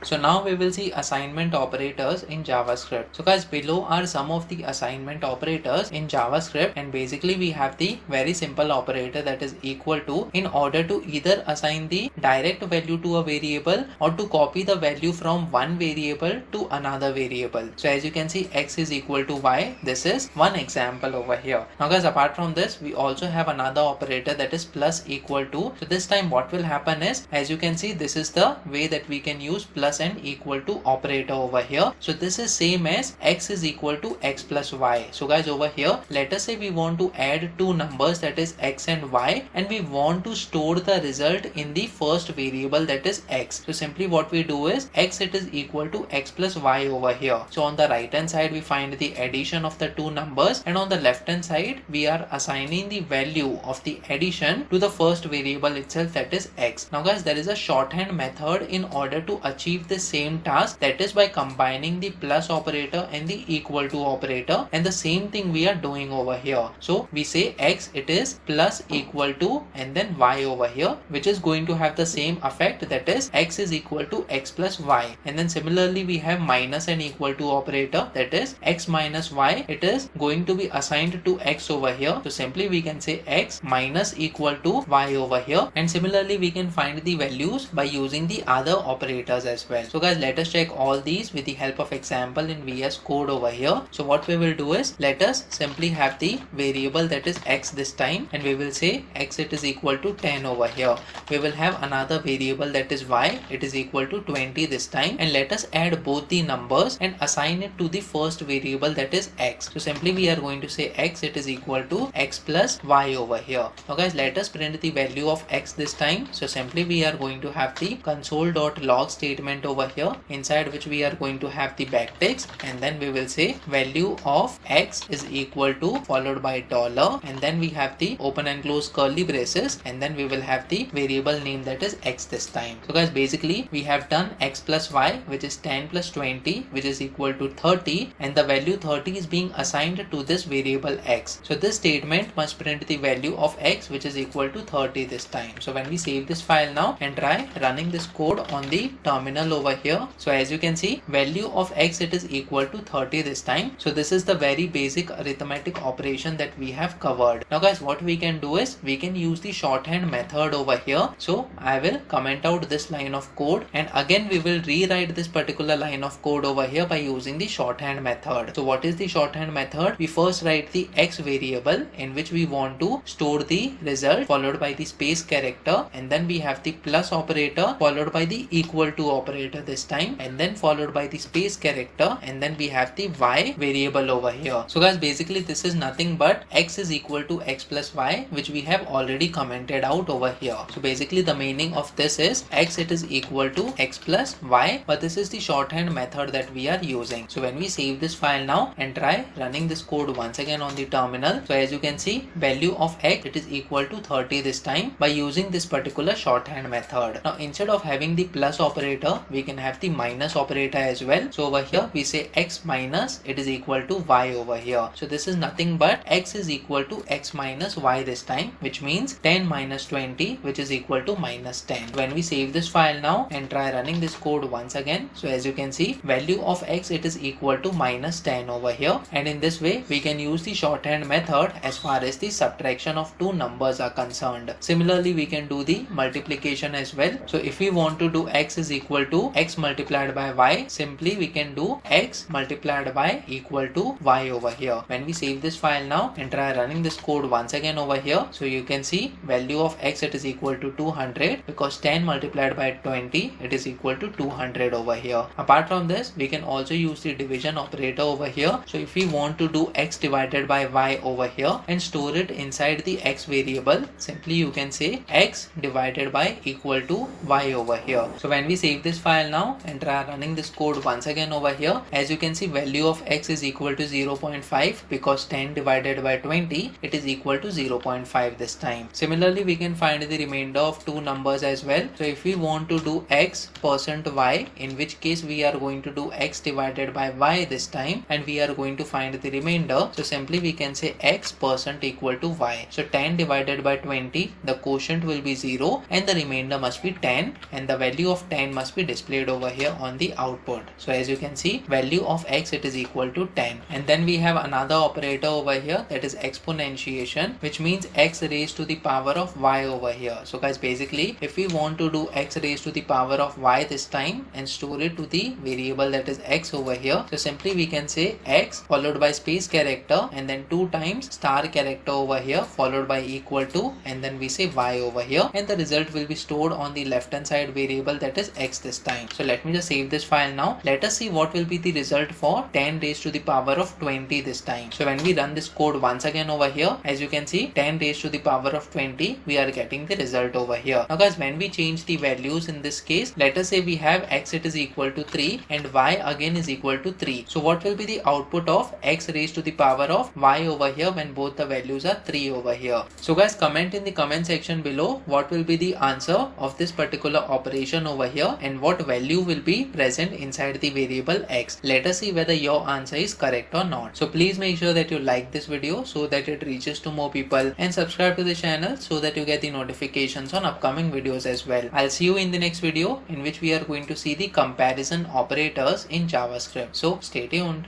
So now we will see assignment operators in JavaScript. So guys, below are some of the assignment operators in JavaScript, and basically we have the very simple operator that is equal to, in order to either assign the direct value to a variable or to copy the value from one variable to another variable. So as you can see, x is equal to y. This is one example over here. Now guys, apart from this, we also have another operator that is plus equal to. So this time what will happen is, as you can see, this is the way that we can use plus and equal to operator over here. So this is same as x is equal to x plus y. So guys, over here, let us say we want to add two numbers, that is x and y, and we want to store the result in the first variable, that is x. So simply what we do is, x it is equal to x plus y over here. So on the right hand side we find the addition of the two numbers, and on the left hand side we are assigning the value of the addition to the first variable itself, that is x. Now guys, there is a shorthand method in order to achieve the same task, that is by combining the plus operator and the equal to operator, and the same thing we are doing over here. So we say x it is plus equal to and then y over here, which is going to have the same effect, that is x is equal to x plus y. And then similarly we have minus and equal to operator, that is x minus y, it is going to be assigned to x over here. So simply we can say x minus equal to y over here, and similarly we can find the values by using the other operators as well. So guys, let us check all these with the help of example in VS Code over here. So what we will do is, let us simply have the variable that is x this time, and we will say x it is equal to 10 over here. We will have another variable that is y, it is equal to 20 this time, and let us add both the numbers and assign it to the first variable, that is x. So simply we are going to say x it is equal to x plus y over here. Now guys, let us print the value of x this time. So simply we are going to have the console.log statement over here, inside which we are going to have the backticks, and then we will say value of x is equal to followed by dollar, and then we have the open and close curly braces, and then we will have the variable name, that is x this time. So guys, basically we have done x plus y, which is 10 plus 20, which is equal to 30, and the value 30 is being assigned to this variable x. So this statement must print the value of x, which is equal to 30 this time. So when we save this file now and try running this code on the terminal over here, so as you can see, value of x it is equal to 30 this time. So this is the very basic arithmetic operation that we have covered. Now guys, what we can do is, we can use the shorthand method over here. So I will comment out this line of code, and again we will rewrite this particular line of code over here by using the shorthand method. So what is the shorthand method? We first write the x variable in which we want to store the result, followed by the space character, and then we have the plus operator followed by the equal to operator this time, and then followed by the space character, and then we have the y variable over here. So guys, basically this is nothing but x is equal to x plus y, which we have already commented out over here. So basically the meaning of this is, x it is equal to x plus y, but this is the shorthand method that we are using. So when we save this file now and try running this code once again on the terminal, so as you can see, value of x it is equal to 30 this time by using this particular shorthand method. Now instead of having the plus operator, we can have the minus operator as well. So over here we say x minus it is equal to y over here. So this is nothing but x is equal to x minus y this time, which means 10 minus 20, which is equal to minus 10. When we save this file now and try running this code once again, so as you can see, value of x it is equal to minus 10 over here, and in this way we can use the shorthand method as far as the subtraction of two numbers are concerned. Similarly we can do the multiplication as well. So if we want to do x is equal to x multiplied by y, simply we can do x multiplied by equal to y over here. When we save this file now and try running this code once again over here, so you can see value of x it is equal to 200, because 10 multiplied by 20 it is equal to 200 over here. Apart from this, we can also use the division operator over here. So if we want to do x divided by y over here and store it inside the x variable, simply you can say x divided by equal to y over here. So when we save this file now and try running this code once again over here, as you can see, value of x is equal to 0.5, because 10 divided by 20 it is equal to 0.5 this time. Similarly we can find the remainder of two numbers as well. So if we want to do x %y, in which case we are going to do x divided by y this time, and we are going to find the remainder. So simply we can say x % equal to y. So 10 divided by 20, the quotient will be 0 and the remainder must be 10, and the value of 10 must be displayed over here on the output. So as you can see, value of x, it is equal to 10. And then we have another operator over here, that is exponentiation, which means x raised to the power of y over here. So guys, basically if we want to do x raised to the power of y this time and store it to the variable that is x over here, so simply we can say x followed by space character and then 2 times star character over here followed by equal to, and then we say y over here, and the result will be stored on the left hand side variable that is x this time. So let me just save this file now. Let us see what will be the result for 10 raised to the power of 20 this time. So when we run this code once again over here, as you can see 10 raised to the power of 20, we are getting the result over here. Now guys, when we change the values in this case, let us say we have x, it is equal to 3 and y again is equal to 3. So what will be the output of x raised to the power of y over here when both the values are 3 over here? So guys, comment in the comment section below what will be the answer of this particular operation over here and what value will be present inside the variable x. Let us see whether your answer is correct or not. So please make sure that you like this video so that it reaches to more people, and subscribe to the channel so that you get the notifications on upcoming videos as well. I'll see you in the next video in which we are going to see the comparison operators in JavaScript. So stay tuned.